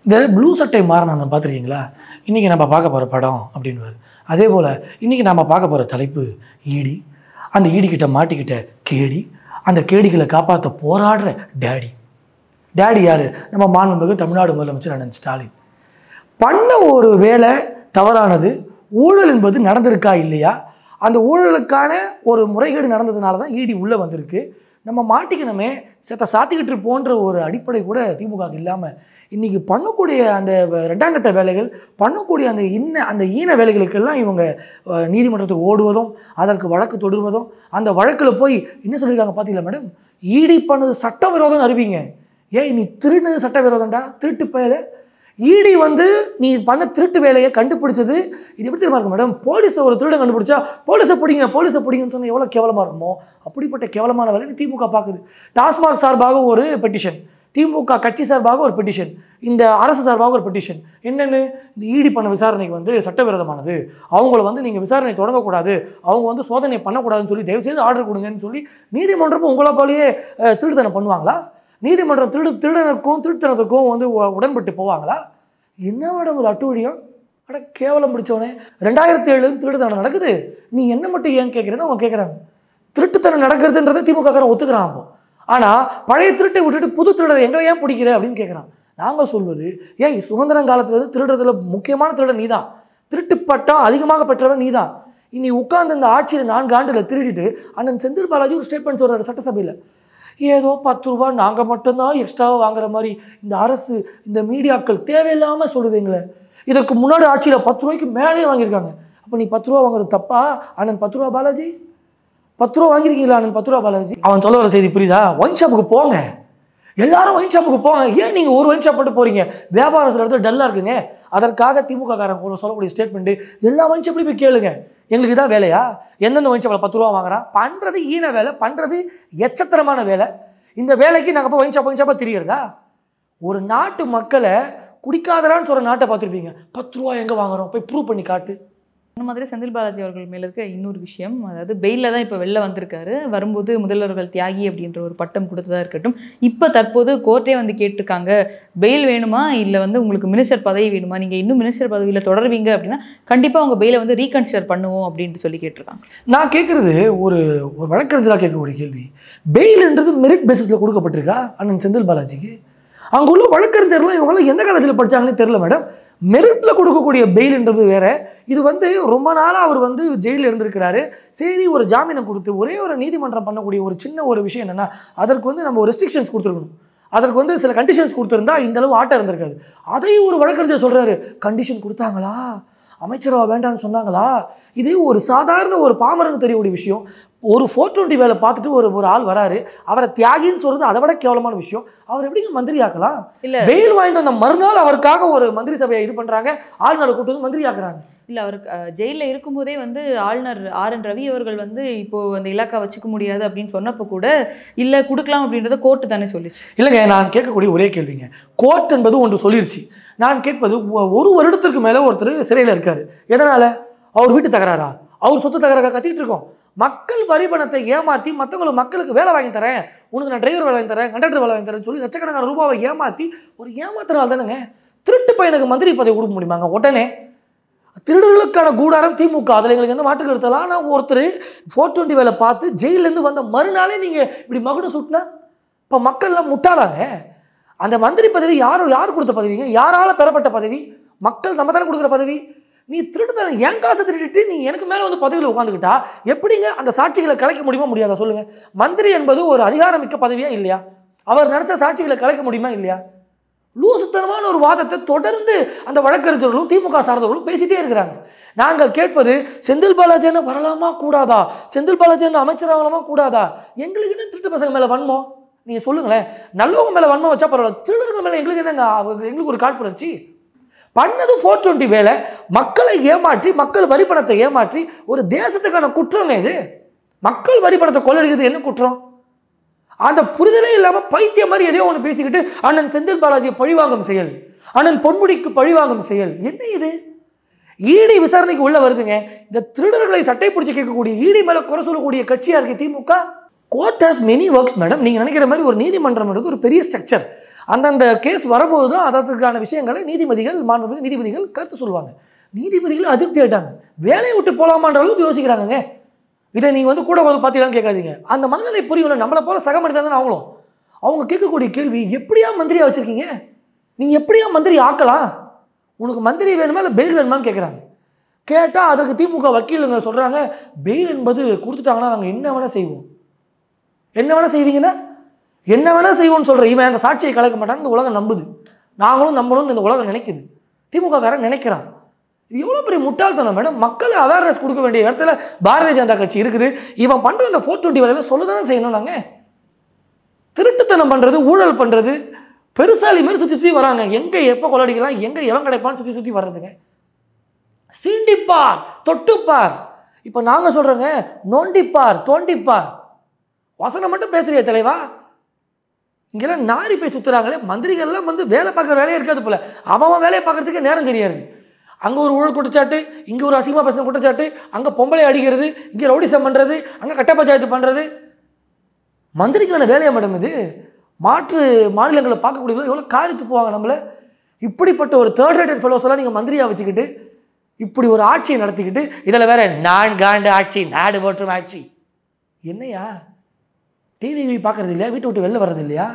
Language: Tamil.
இந்த ப்ளூ சட்டை மாறணும் பார்த்துருக்கீங்களா? இன்றைக்கி நம்ம பார்க்க போகிற படம் அப்படின்வார். அதே போல் இன்றைக்கி நம்ம பார்க்க போகிற தலைப்பு ஈடி. அந்த ஈடிக்கிட்ட மாட்டிக்கிட்ட கேடி, அந்த கேடிகளை காப்பாற்ற போராடுற டேடி. டேடி யார்? நம்ம மாண்புமிகு தமிழ்நாடு முதலமைச்சர் அண்ணன் ஸ்டாலின். பண்ண ஒரு வேலை தவறானது, ஊழல் என்பது நடந்திருக்கா இல்லையா, அந்த ஊழலுக்கான ஒரு முறைகேடு நடந்ததுனால தான் ஈடி உள்ளே வந்திருக்கு. நம்ம மாட்டிக்கணுமே செத்த சாத்திக்கிட்டு போன்ற ஒரு அடிப்படை கூட திமுக இல்லாமல் இன்றைக்கி பண்ணக்கூடிய அந்த ரெண்டாம் கட்ட வேலைகள், பண்ணக்கூடிய அந்த ஈன வேலைகளுக்கெல்லாம் இவங்க நீதிமன்றத்துக்கு ஓடுவதும் அதற்கு வழக்கு தொடர்வதும், அந்த வழக்கில் போய் என்ன சொல்லியிருக்காங்க பார்த்தீங்களா மேடம்? ஈடி பண்ணது சட்டவிரோதம் அறிவிங்க. ஏய், நீ திருடுனது சட்டவிரோதம்டா, திருட்டு பயல. ஈடி நீ பண்ண திருட்டு வேலையை கண்டுபிடிச்சது இது எப்படி தெரியுமா இருக்கும் மேடம்? போலீஸை ஒரு திருடன் கண்டுபிடிச்சா போலீஸை பிடிங்கன்னு சொன்னால் எவ்வளோ கேவலமாக இருக்குமோ அப்படிப்பட்ட கேவலமான வேலை திமுக பார்க்குது. டாஸ்மாக் சார்பாக ஒரு பெட்டிஷன், திமுக கட்சி சார்பாக ஒரு பெட்டிஷன், இந்த அரசு சார்பாக ஒரு பெட்டிஷன். என்னென்னு? இந்த ஈடி பண்ண விசாரணைக்கு சட்டவிரோதமானது, அவங்கள நீங்கள் விசாரணை தொடங்கக்கூடாது, அவங்க சோதனை பண்ணக்கூடாதுன்னு சொல்லி தயவுசெய்து ஆர்டர் கொடுங்கன்னு சொல்லி நீதிமன்றமும் உங்களை போலேயே திருடுத்தனம் பண்ணுவாங்களா? நீதிமன்றம் திருட்டுத்தனத்துக்கும் உடன்பட்டு போவாங்களா? என்ன மேடம் அது அட்டுவழியம்? அட கேவலம் பிடிச்சவனே. 2007 திருட்டுத்தனம் நடக்குது, நீ என்ன மட்டும் ஏன் கேட்குறேன்னு அவங்க கேட்குறாங்க. திருட்டுத்தனம் நடக்கிறதுன்றதை திமுககாரன் ஒத்துக்கிறான். அப்போ ஆனால் பழைய திருட்டை விட்டுட்டு புது திருடரை எங்களை ஏன் பிடிக்கிற அப்படின்னு கேட்குறான். நாங்கள் சொல்வது, ஏன் சுதந்திரம் காலத்தில் திருடுறதுல முக்கியமான திருடன் நீ தான், திருட்டு பட்டம் அதிகமாக பெற்றவன் நீ தான். இனி உட்கார்ந்து இந்த ஆட்சியில் 4 ஆண்டுகளை திருடிட்டு அண்ணன் செந்தில் பாலாஜி ஒரு ஸ்டேட்மெண்ட் சொல்கிறார் சட்டசபையில். ஏதோ 10 ரூபா நாங்கள் மட்டும்தான் எக்ஸ்ட்ராவாக வாங்குற மாதிரி இந்த அரசு, இந்த மீடியாக்கள் தேவையில்லாமல் சொல்லுதுங்களே. இதற்கு முன்னாடி ஆட்சியில் 10 ரூபாய்க்கு மேலேயே வாங்கியிருக்காங்க. அப்போ நீ 10 ரூபா வாங்குறது தப்பா அண்ணன்? 10 ரூபா பாலாஜி 10 ரூபா வாங்கியிருக்கீங்களா அண்ணன்? 10 ரூபா பாலாஜி. அவன் சொல்ல வர செய்தி புரியுதா? ஒயின் ஷாப்புக்கு போங்க, எல்லாரும் ஒயின் ஷாப்புக்கு போங்க. ஏன் நீங்கள் ஒரு ஒயின் ஷாப் மட்டும் போகிறீங்க? வியாபாரம் சில இடத்துல டல்லாக இருக்குங்க. அதற்காக திமுக காரன் சொல்லக்கூடிய ஸ்டேட்மெண்ட்டு, எல்லா ஒயின் ஷாப்லையும் போய் கேளுங்க, எங்களுக்கு இதான் வேலையா? எந்தெந்த ஒயின் ஷாப்பில் 10 ரூபா வாங்குறான்? பண்ணுறது ஈன வேலை, பண்ணுறது எச்சத்தரமான வேலை. இந்த வேலைக்கு நாங்கள் போய் ஒயின் ஷாப்பாக திரிகிறதா? ஒரு நாட்டு மக்களை குடிக்காதரான்னு சொல்கிற நாட்டை பார்த்துருப்பீங்க. 10 ரூபா எங்கே வாங்குறோம் போய் ப்ரூவ் பண்ணி காட்டு. இந்த மாதிரி செந்தில் பாலாஜி அவர்கள் மேலே இருக்க இன்னொரு விஷயம், அதாவது பெயிலில் தான் இப்போ வெளில வந்திருக்காரு. வரும்போது முதல்வர்கள் தியாகி அப்படின்ற ஒரு பட்டம் கொடுத்ததாக இருக்கட்டும், இப்போ தற்போது கோர்ட்டே கேட்டிருக்காங்க, பெயில் வேணுமா இல்லை உங்களுக்கு மினிஸ்டர் பதவி வேணுமா, நீங்கள் இன்னும் மினிஸ்டர் பதவியில் தொடர்வீங்க அப்படின்னா கண்டிப்பாக உங்கள் பெயிலை ரீகன்சிடர் பண்ணுவோம் அப்படின்ட்டு சொல்லி கேட்டிருக்காங்க. நான் கேட்குறது ஒரு வழக்கறிஞராக கேட்கக்கூடிய கேள்வி, பெயில்ன்றது மெரிட் பேசிஸில் கொடுக்கப்பட்டிருக்கா அண்ணன் செந்தில் பாலாஜிக்கு? அங்கே உள்ள வழக்கறிஞர்லாம் இவங்களாம் எந்த காலேஜில் படித்தாங்கன்னு தெரியல மேடம். மெரிட்டில் கொடுக்கக்கூடிய பெயில்ன்றது வேறு. இது ரொம்ப நாளாக அவர் ஜெயிலில் இருந்திருக்கிறாரு. சரி, ஒரு ஜாமீனை கொடுத்து ஒரே ஒரு நீதிமன்றம் பண்ணக்கூடிய ஒரு சின்ன ஒரு விஷயம் என்னென்னா, அதற்கு நம்ம ஒரு ரெஸ்ட்ரிக்ஷன்ஸ் கொடுத்துருக்கணும், அதற்கு சில கண்டிஷன்ஸ் கொடுத்துருந்தா இந்த அளவு ஆட்டம் இருந்திருக்காது. அதையும் ஒரு வழக்கறிஞர் சொல்கிறாரு, கண்டிஷன் கொடுத்தாங்களா, அமைச்சரவா வேண்டாம்னு சொன்னாங்களா? இதே ஒரு சாதாரண ஒரு பாமரன்னு தெரியக்கூடிய விஷயம். ஒரு 420 வேலை பார்த்துட்டு ஒரு ஆள் வராரு, அவரை தியாகின்னு சொல்றது அதை விட கேவலமான விஷயம். அவர் எப்படிங்க மந்திரி ஆக்கலாம்? இல்லை, பெயில் வாங்கிட்டு வந்த மறுநாள் அவருக்காக ஒரு மந்திரி சபையை இது பண்ணுறாங்க, ஆளுநரை கூட்டு வந்து மந்திரி ஆக்குறாங்க. இல்லை, அவர் ஜெயிலில் இருக்கும்போதே ஆளுநர் RN ரவி அவர்கள் இப்போது அந்த இலாக்கா வச்சுக்க முடியாது அப்படின்னு சொன்னப்போ கூட இல்லை கொடுக்கலாம் அப்படின்றத கோர்ட்டு தானே சொல்லிச்சு. இல்லைங்க, நான் கேட்கக்கூடிய ஒரே கேள்விங்க, கோர்ட் என்பது ஒன்று சொல்லிருச்சு. நான் கேட்பது, 1 வருடத்திற்கு மேலே ஒருத்தர் சிறையில் இருக்காரு, எதனால்? அவர் வீட்டு தகராறா, அவர் சொத்து தகராறாக கத்திட்டு இருக்கோம். மக்கள் வரி பணத்தை ஏமாற்றி மக்களுக்கு வேலை வாங்கி தரேன், உனக்கு நான் டிரைவர் வேலை வாங்கி தரேன், கண்டக்டர் வேலை வாங்கி தரேன்னு சொல்லி லட்சக்கணக்கான ரூபாவை ஏமாற்றி ஒரு ஏமாத்துறாள் தானேங்க திருட்டு பையனுக்கு மந்திரி பதவி கொடுக்க முடியுமாங்க? உடனே திருடர்களுக்கான கூடாரம் திமுக, அதில் எங்களுக்கு எந்த மாற்று கருத்தலாம். ஆனால் ஒருத்தர் 420 வேலை பார்த்து ஜெயிலேருந்து வந்த மறுநாளே நீங்கள் இப்படி மகுடம் சுட்டினா இப்போ மக்கள்லாம் முட்டாளாங்க. அந்த மந்திரி பதவி யார் கொடுத்த பதவிங்க? யாரால் பெறப்பட்ட பதவி? மக்கள் நம்ம தானே கொடுக்குற பதவி. நீ திருடுத்தன என் காசை திருடிட்டு நீ எனக்கு மேலே பதவியில் உட்காந்துக்கிட்டா எப்படிங்க அந்த சாட்சிகளை கலைக்க முடியுமா முடியாதா சொல்லுங்கள்? மந்திரி என்பது ஒரு அதிகாரமிக்க பதவியா இல்லையா? அவர் நினச்ச சாட்சிகளை கலைக்க முடியுமா இல்லையா? லூசுத்தனமான ஒரு வாதத்தை தொடர்ந்து அந்த வழக்கறிஞர்களும் திமுக சார்ந்தவர்களும் பேசிட்டே இருக்கிறாங்க. நாங்கள் கேட்பது, செந்தில் பாலாஜி என்ன வரலாமா கூடாதா? செந்தில் பாலாஜி என்ன அமைச்சராகலாமா கூடாதா? எங்களுக்கு என்ன திருட்டு பசங்க மேலே வன்மம்? நீங்கள் சொல்லுங்களேன். நல்லவங்க மேலே வன்மம் வச்சா பரவாயில்ல, திருடர்கள் மேலே எங்களுக்கு என்னங்க? எங்களுக்கு ஒரு காழ்ப்புணர்ச்சி. பண்ணது 420 வேலை, மக்களை ஏமாற்றி, மக்கள் வரி பணத்தை ஏமாற்றி, ஒரு தேசத்துக்கான குற்றங்க இது. மக்கள் வரி பணத்தை கொள்ளடிக்கிறது என்ன குற்றம்? அந்த புரிதலே இல்லாமல் பைத்தியம் மாதிரி எதையோ ஒன்று பேசிக்கிட்டு அண்ணன் செந்தில் பாலாஜியை பழிவாங்கும் செயல், அண்ணன் பொன்முடிக்கு பழிவாங்கும் செயல், என்ன இது? ஈடி விசாரணைக்கு உள்ள வருதுங்க. இந்த திருடர்களை சட்டை பிடிச்சி கேட்கக்கூடிய, ஈடி மேலே குறை சொல்லக்கூடிய கட்சியாக இருக்கு DMK. Court has many works madam. நீங்கள் நினைக்கிற மாதிரி ஒரு நீதிமன்றம் ஒரு பெரிய ஸ்ட்ரக்சர். அந்தந்த கேஸ் வரும்போது தான் அதற்கான விஷயங்களை மாண்புமிகு நீதிபதிகள் கருத்து சொல்லுவாங்க. நீதிபதிகள் அதிருப்தி ஆயிட்டாங்க. வேலையை விட்டு போகலாமான்ற அளவுக்கு யோசிக்கிறாங்க. இதை நீங்கள் வந்து கூட பார்த்தீங்களான்னு கேட்காதீங்க. அந்த மனநிலை புரியும்ல, நம்மளை போல சக மனிதன் தானே அவங்களும். அவங்க கேட்கக்கூடிய கேள்வி, எப்படியா மந்திரியா வச்சுருக்கீங்க, நீங்கள் எப்படியா மந்திரி ஆக்கலாம், உனக்கு மந்திரி வேணுமா இல்லை பெயில் வேணுமான்னு கேட்குறாங்க. கேட்டால் அதற்கு திமுக வக்கீலுங்க சொல்கிறாங்க, பெயில் என்பது கொடுத்துட்டாங்கன்னா நாங்கள் என்ன வேணால் செய்வோம். என்ன வேணால் செய்வீங்கன்னா என்ன வேணால் செய்வோம்னு சொல்கிறேன். இவன் அந்த சாட்சியை கலைக்க மாட்டான்னு இந்த உலகம் நம்புது. நாங்களும் நம்பணும்னு இந்த உலகம் நினைக்குது. திமுககாரன் நினைக்கிறான். இது எவ்வளோ பெரிய முட்டாள்தனம் மேடம். மக்களை அவேர்னஸ் கொடுக்க வேண்டிய இடத்துல பாரதிய ஜனதா கட்சி இருக்குது. இவன் பண்ணுற இந்த 420 வேலையை சொல்ல தானே செய்யணும். நாங்கள் திருட்டுத்தனம் பண்ணுறது, ஊழல் பண்ணுறது, பெருசாலி மாரி சுற்றி வராங்க. எங்கே எப்போ கொள்ளடிக்கலாம், எங்கே எவன் கிடைப்பான்னு சுற்றி வர்றதுங்க. சீண்டிப்பார், தொட்டுப்பார். இப்போ நாங்கள் சொல்கிறோங்க, நோண்டிப்பார், தோண்டிப்பார். வசனம் மட்டும் பேசுறிய தலைவா. இங்கெல்லாம் நாரி போய் சுற்றுறாங்களே. மந்திரிகள்லாம் வந்து வேலை பார்க்குற வேலையே இருக்காது போல. அவன் வேலையை பார்க்குறதுக்கு நேரம் சரியா இருக்குது. அங்கே ஒரு ஊழல் குற்றச்சாட்டு, இங்கே ஒரு அசிங்கமாக பேசின குற்றச்சாட்டு, அங்கே பொம்பளை அடிக்கிறது, இங்கே ரவுடிசம் பண்ணுறது, அங்கே கட்ட பஞ்சாயத்து பண்ணுறது. மந்திரிக்கான வேலையை மேடம் இது. மாற்று மாநிலங்களை பார்க்கக்கூடியவங்க எவ்வளோ காரித்து போவாங்க நம்மளை. இப்படிப்பட்ட ஒரு தேர்ட் ரேட்டட் ஃபெலோஸ் எல்லாம் நீங்கள் மந்திரியாக வச்சுக்கிட்டு இப்படி ஒரு ஆட்சியை நடத்திக்கிட்டு இதில் வேற நான் காண்டு ஆட்சி, நாடு போற்றும் ஆட்சி. என்னையா டிவி பார்க்கறது இல்லையா, வீட்டை விட்டு வெளில வர்றது இல்லையா?